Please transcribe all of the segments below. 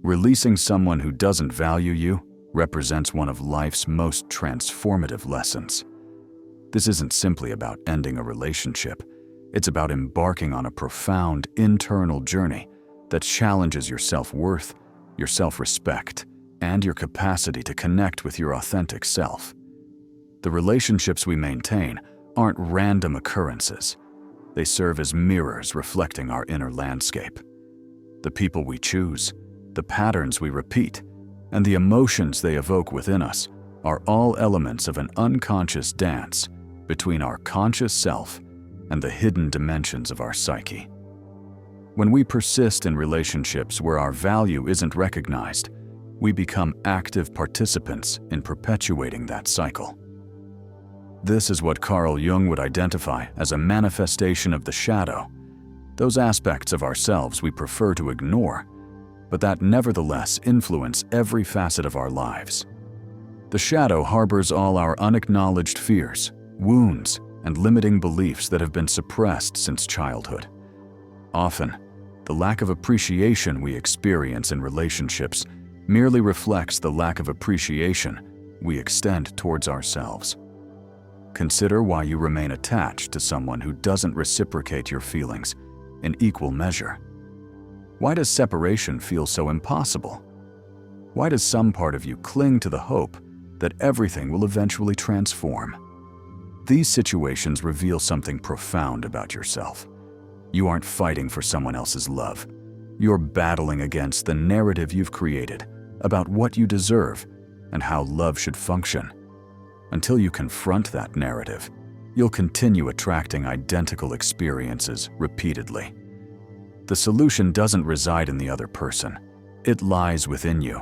Releasing someone who doesn't value you represents one of life's most transformative lessons. This isn't simply about ending a relationship. It's about embarking on a profound internal journey that challenges your self-worth, your self-respect, and your capacity to connect with your authentic self. The relationships we maintain aren't random occurrences. They serve as mirrors reflecting our inner landscape. The people we choose, the patterns we repeat, and the emotions they evoke within us are all elements of an unconscious dance between our conscious self and the hidden dimensions of our psyche. When we persist in relationships where our value isn't recognized, we become active participants in perpetuating that cycle. This is what Carl Jung would identify as a manifestation of the shadow, those aspects of ourselves we prefer to ignore, but that nevertheless influence every facet of our lives. The shadow harbors all our unacknowledged fears, wounds, and limiting beliefs that have been suppressed since childhood. Often, the lack of appreciation we experience in relationships merely reflects the lack of appreciation we extend towards ourselves. Consider why you remain attached to someone who doesn't reciprocate your feelings in equal measure. Why does separation feel so impossible? Why does some part of you cling to the hope that everything will eventually transform? These situations reveal something profound about yourself. You aren't fighting for someone else's love. You're battling against the narrative you've created about what you deserve and how love should function. Until you confront that narrative, you'll continue attracting identical experiences repeatedly. The solution doesn't reside in the other person. It lies within you.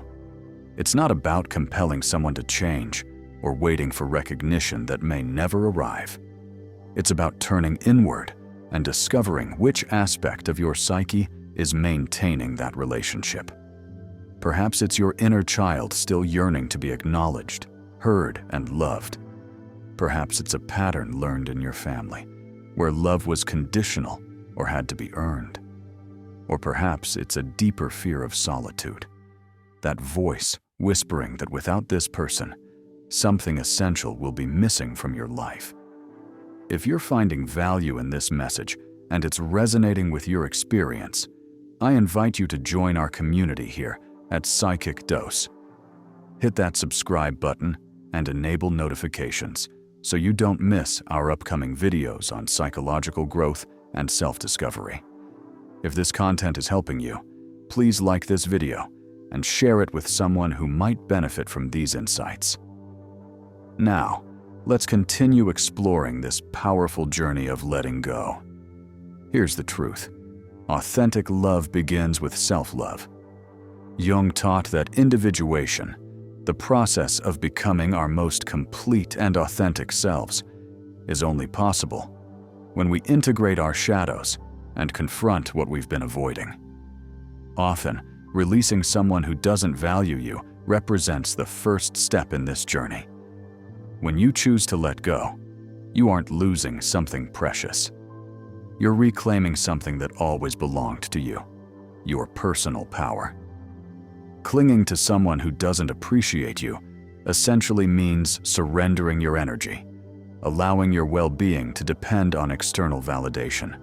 It's not about compelling someone to change or waiting for recognition that may never arrive. It's about turning inward and discovering which aspect of your psyche is maintaining that relationship. Perhaps it's your inner child still yearning to be acknowledged, heard, and loved. Perhaps it's a pattern learned in your family, where love was conditional or had to be earned. Or perhaps it's a deeper fear of solitude, that voice whispering that without this person, something essential will be missing from your life. If you're finding value in this message and it's resonating with your experience, I invite you to join our community here at Psychic Dose. Hit that subscribe button and enable notifications so you don't miss our upcoming videos on psychological growth and self-discovery. If this content is helping you, please like this video and share it with someone who might benefit from these insights. Now, let's continue exploring this powerful journey of letting go. Here's the truth. Authentic love begins with self-love. Jung taught that individuation, the process of becoming our most complete and authentic selves, is only possible when we integrate our shadows and confront what we've been avoiding. Often, releasing someone who doesn't value you represents the first step in this journey. When you choose to let go, you aren't losing something precious. You're reclaiming something that always belonged to you, your personal power. Clinging to someone who doesn't appreciate you essentially means surrendering your energy, allowing your well-being to depend on external validation.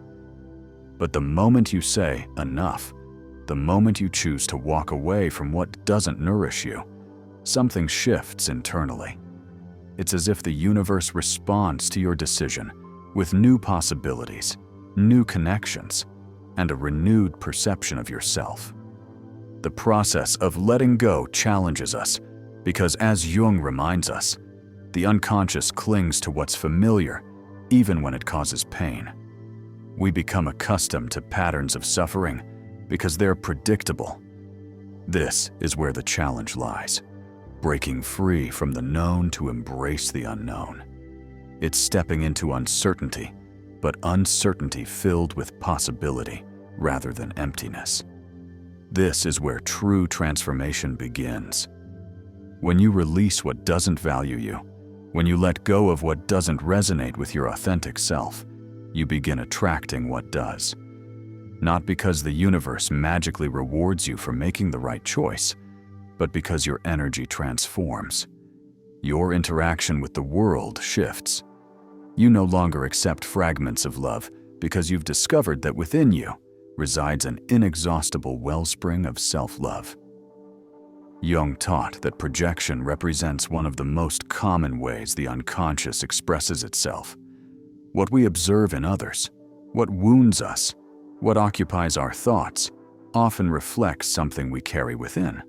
But the moment you say enough, the moment you choose to walk away from what doesn't nourish you, something shifts internally. It's as if the universe responds to your decision with new possibilities, new connections, and a renewed perception of yourself. The process of letting go challenges us because, as Jung reminds us, the unconscious clings to what's familiar even when it causes pain. We become accustomed to patterns of suffering because they're predictable. This is where the challenge lies, breaking free from the known to embrace the unknown. It's stepping into uncertainty, but uncertainty filled with possibility rather than emptiness. This is where true transformation begins. When you release what doesn't value you, when you let go of what doesn't resonate with your authentic self, you begin attracting what does. not because the universe magically rewards you for making the right choice, but because your energy transforms. Your interaction with the world shifts. You no longer accept fragments of love because you've discovered that within you resides an inexhaustible wellspring of self-love. Jung taught that projection represents one of the most common ways the unconscious expresses itself. What we observe in others, what wounds us, what occupies our thoughts, often reflects something we carry within.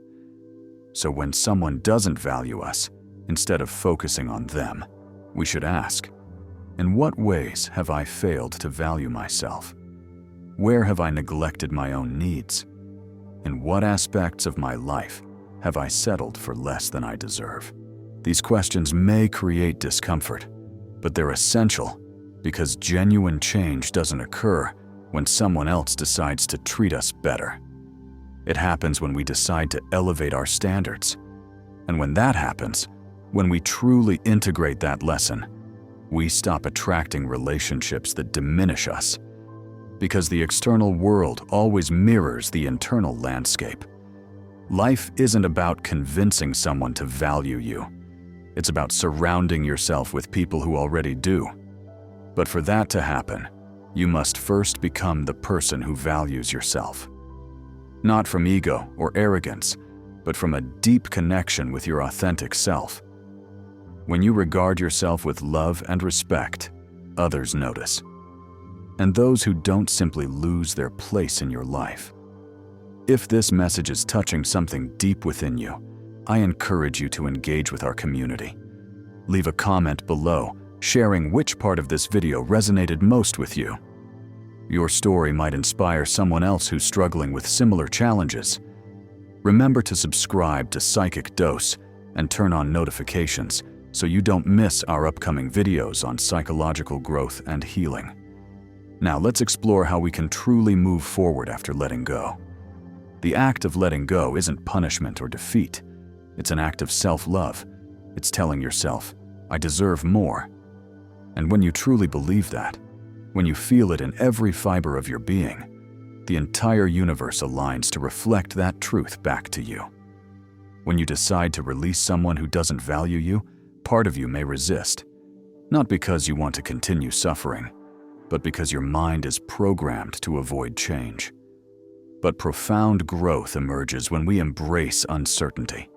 So when someone doesn't value us, instead of focusing on them, we should ask, in what ways have I failed to value myself? Where have I neglected my own needs? In what aspects of my life have I settled for less than I deserve? These questions may create discomfort, but they're essential because genuine change doesn't occur when someone else decides to treat us better. It happens when we decide to elevate our standards. And when that happens, when we truly integrate that lesson, we stop attracting relationships that diminish us. Because the external world always mirrors the internal landscape. Life isn't about convincing someone to value you. It's about surrounding yourself with people who already do. But for that to happen, you must first become the person who values yourself. Not from ego or arrogance, but from a deep connection with your authentic self. When you regard yourself with love and respect, others notice. And those who don't simply lose their place in your life. If this message is touching something deep within you, I encourage you to engage with our community. Leave a comment below, sharing which part of this video resonated most with you. Your story might inspire someone else who's struggling with similar challenges. Remember to subscribe to Psychic Dose and turn on notifications so you don't miss our upcoming videos on psychological growth and healing. Now let's explore how we can truly move forward after letting go. The act of letting go isn't punishment or defeat. It's an act of self-love. It's telling yourself, I deserve more. And when you truly believe that, when you feel it in every fiber of your being, the entire universe aligns to reflect that truth back to you. When you decide to release someone who doesn't value you, part of you may resist. Not because you want to continue suffering, but because your mind is programmed to avoid change. But profound growth emerges when we embrace uncertainty.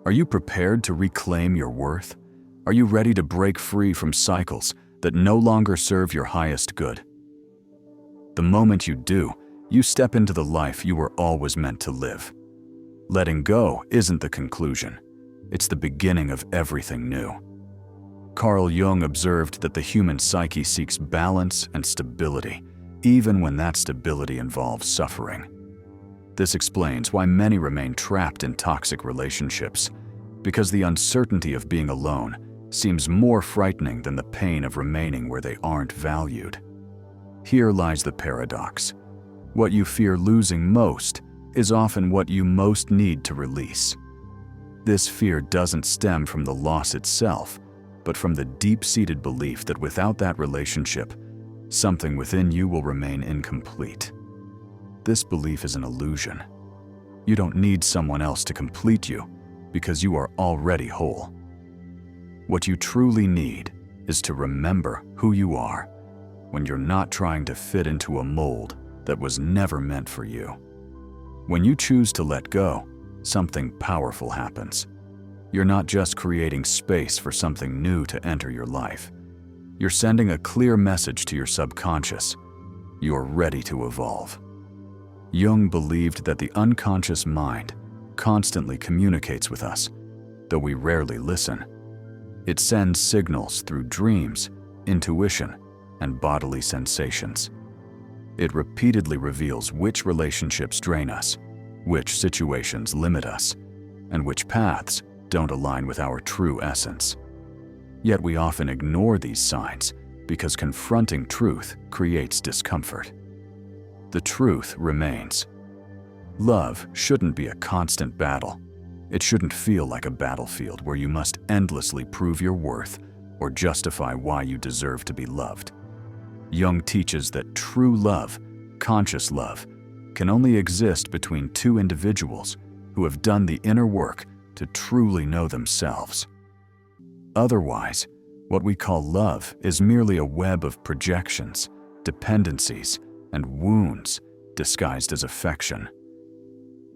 Are you prepared to reclaim your worth? Are you ready to break free from cycles that no longer serve your highest good? The moment you do, you step into the life you were always meant to live. Letting go isn't the conclusion. It's the beginning of everything new. Carl Jung observed that the human psyche seeks balance and stability, even when that stability involves suffering. This explains why many remain trapped in toxic relationships, because the uncertainty of being alone seems more frightening than the pain of remaining where they aren't valued. Here lies the paradox. What you fear losing most is often what you most need to release. This fear doesn't stem from the loss itself, but from the deep-seated belief that without that relationship, something within you will remain incomplete. This belief is an illusion. You don't need someone else to complete you because you are already whole. What you truly need is to remember who you are when you're not trying to fit into a mold that was never meant for you. When you choose to let go, something powerful happens. You're not just creating space for something new to enter your life. You're sending a clear message to your subconscious. You're ready to evolve. Jung believed that the unconscious mind constantly communicates with us, though we rarely listen. It sends signals through dreams, intuition, and bodily sensations. It repeatedly reveals which relationships drain us, which situations limit us, and which paths don't align with our true essence. Yet we often ignore these signs because confronting truth creates discomfort. The truth remains. Love shouldn't be a constant battle. It shouldn't feel like a battlefield where you must endlessly prove your worth or justify why you deserve to be loved. Jung teaches that true love conscious love can only exist between two individuals who have done the inner work to truly know themselves. Otherwise, what we call love is merely a web of projections, dependencies, and wounds disguised as affection.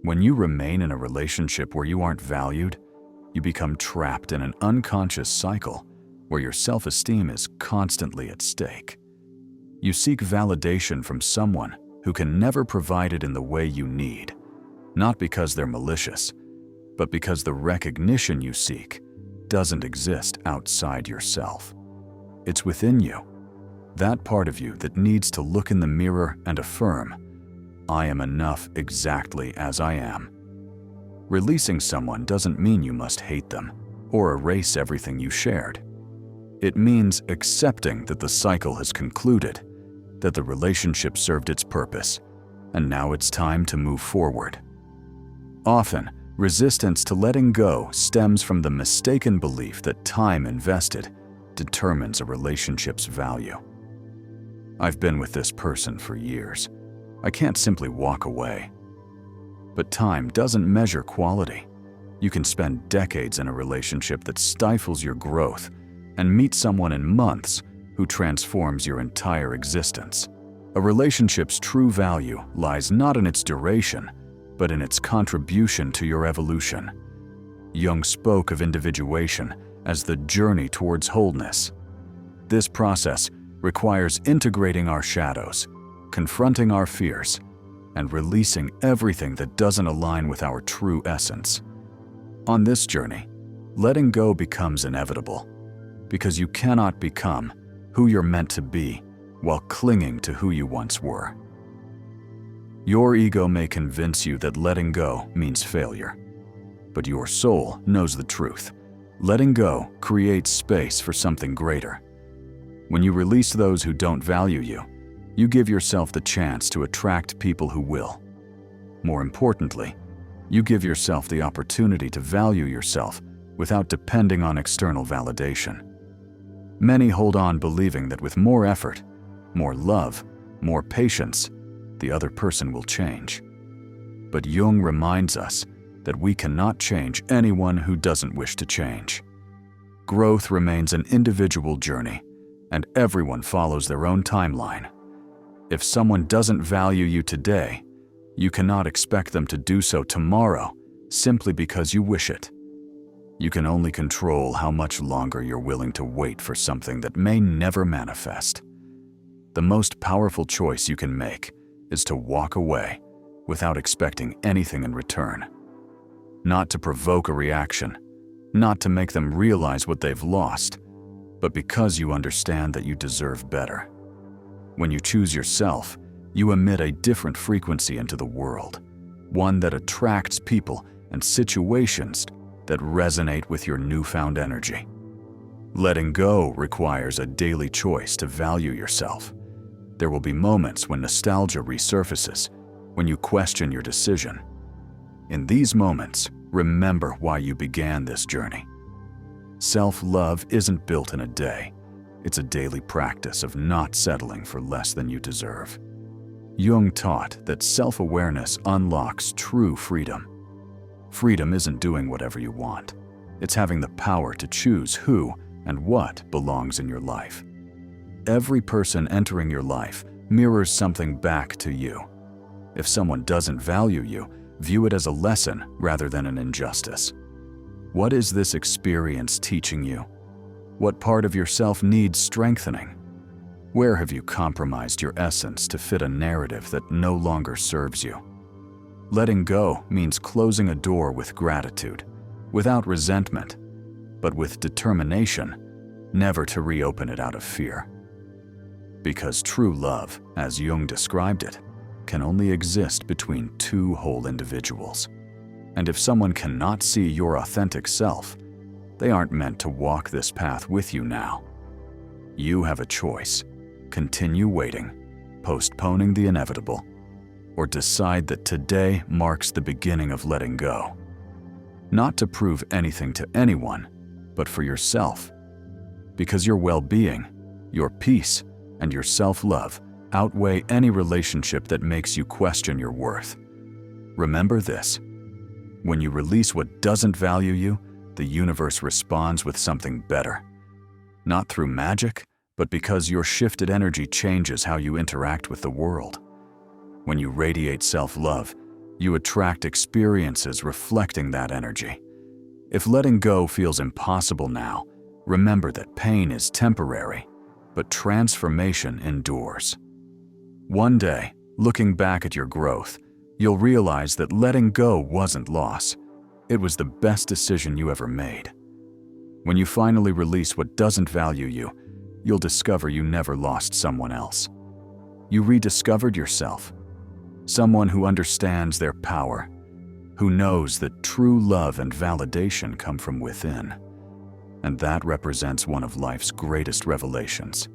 When you remain in a relationship where you aren't valued, you become trapped in an unconscious cycle where your self-esteem is constantly at stake. You seek validation from someone who can never provide it in the way you need, not because they're malicious, but because the recognition you seek doesn't exist outside yourself. It's within you, that part of you that needs to look in the mirror and affirm, "I am enough exactly as I am." Releasing someone doesn't mean you must hate them or erase everything you shared. It means accepting that the cycle has concluded, that the relationship served its purpose, and now it's time to move forward. Often, resistance to letting go stems from the mistaken belief that time invested determines a relationship's value. "I've been with this person for years. I can't simply walk away." But time doesn't measure quality. You can spend decades in a relationship that stifles your growth and meet someone in months who transforms your entire existence. A relationship's true value lies not in its duration, but in its contribution to your evolution. Jung spoke of individuation as the journey towards wholeness. This process requires integrating our shadows, confronting our fears, and releasing everything that doesn't align with our true essence. On this journey, letting go becomes inevitable, because you cannot become who you're meant to be while clinging to who you once were. Your ego may convince you that letting go means failure, but your soul knows the truth. Letting go creates space for something greater. When you release those who don't value you, you give yourself the chance to attract people who will. More importantly, you give yourself the opportunity to value yourself without depending on external validation. Many hold on believing that with more effort, more love, more patience, the other person will change. But Jung reminds us that we cannot change anyone who doesn't wish to change. Growth remains an individual journey, and everyone follows their own timeline. If someone doesn't value you today, you cannot expect them to do so tomorrow simply because you wish it. You can only control how much longer you're willing to wait for something that may never manifest. The most powerful choice you can make is to walk away without expecting anything in return. Not to provoke a reaction, not to make them realize what they've lost, but because you understand that you deserve better. When you choose yourself, you emit a different frequency into the world, one that attracts people and situations that resonate with your newfound energy. Letting go requires a daily choice to value yourself. There will be moments when nostalgia resurfaces, when you question your decision. In these moments, remember why you began this journey. Self-love isn't built in a day. It's a daily practice of not settling for less than you deserve. Jung taught that self-awareness unlocks true freedom. Freedom isn't doing whatever you want. It's having the power to choose who and what belongs in your life. Every person entering your life mirrors something back to you. If someone doesn't value you, view it as a lesson rather than an injustice. What is this experience teaching you? What part of yourself needs strengthening? Where have you compromised your essence to fit a narrative that no longer serves you? Letting go means closing a door with gratitude, without resentment, but with determination, never to reopen it out of fear. Because true love, as Jung described it, can only exist between two whole individuals. And if someone cannot see your authentic self, they aren't meant to walk this path with you now. You have a choice: continue waiting, postponing the inevitable, or decide that today marks the beginning of letting go. Not to prove anything to anyone, but for yourself. Because your well-being, your peace, and your self-love outweigh any relationship that makes you question your worth. Remember this: when you release what doesn't value you, the universe responds with something better. Not through magic, but because your shifted energy changes how you interact with the world. When you radiate self-love, you attract experiences reflecting that energy. If letting go feels impossible now, remember that pain is temporary, but transformation endures. One day, looking back at your growth, you'll realize that letting go wasn't loss. It was the best decision you ever made. When you finally release what doesn't value you, you'll discover you never lost someone else. You rediscovered yourself. Someone who understands their power, who knows that true love and validation come from within. And that represents one of life's greatest revelations.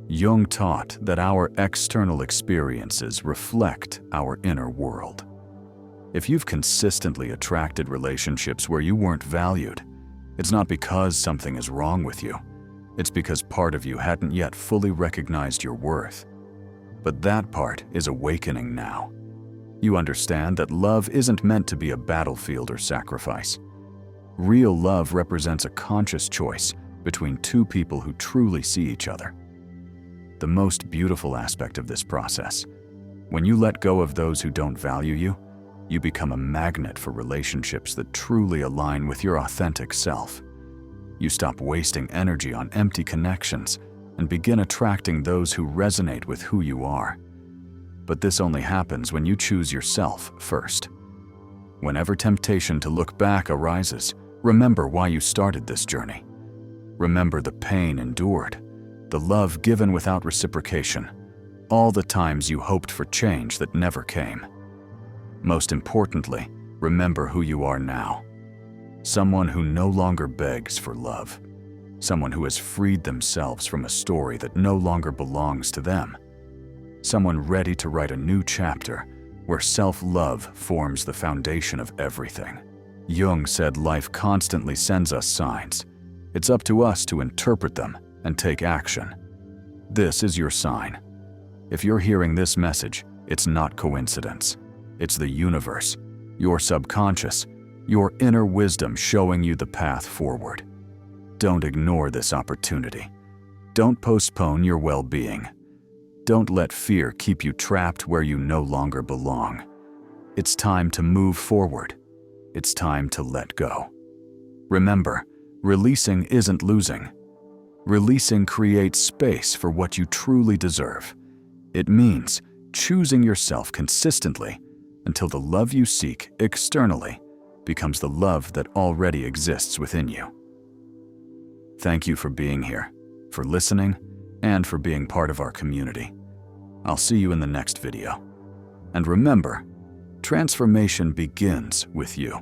Jung taught that our external experiences reflect our inner world. If you've consistently attracted relationships where you weren't valued, it's not because something is wrong with you. It's because part of you hadn't yet fully recognized your worth. But that part is awakening now. You understand that love isn't meant to be a battlefield or sacrifice. Real love represents a conscious choice between two people who truly see each other. The most beautiful aspect of this process: when you let go of those who don't value you, you become a magnet for relationships that truly align with your authentic self. You stop wasting energy on empty connections and begin attracting those who resonate with who you are. But this only happens when you choose yourself first. Whenever temptation to look back arises, remember why you started this journey. Remember the pain endured, the love given without reciprocation, all the times you hoped for change that never came. Most importantly, remember who you are now. Someone who no longer begs for love. Someone who has freed themselves from a story that no longer belongs to them. Someone ready to write a new chapter where self-love forms the foundation of everything. Jung said life constantly sends us signs. It's up to us to interpret them and take action. This is your sign. If you're hearing this message, it's not coincidence. It's the universe, your subconscious, your inner wisdom showing you the path forward. Don't ignore this opportunity. Don't postpone your well-being. Don't let fear keep you trapped where you no longer belong. It's time to move forward. It's time to let go. Remember, releasing isn't losing. Releasing creates space for what you truly deserve. It means choosing yourself consistently until the love you seek externally becomes the love that already exists within you. Thank you for being here, for listening, and for being part of our community. I'll see you in the next video. And remember, transformation begins with you.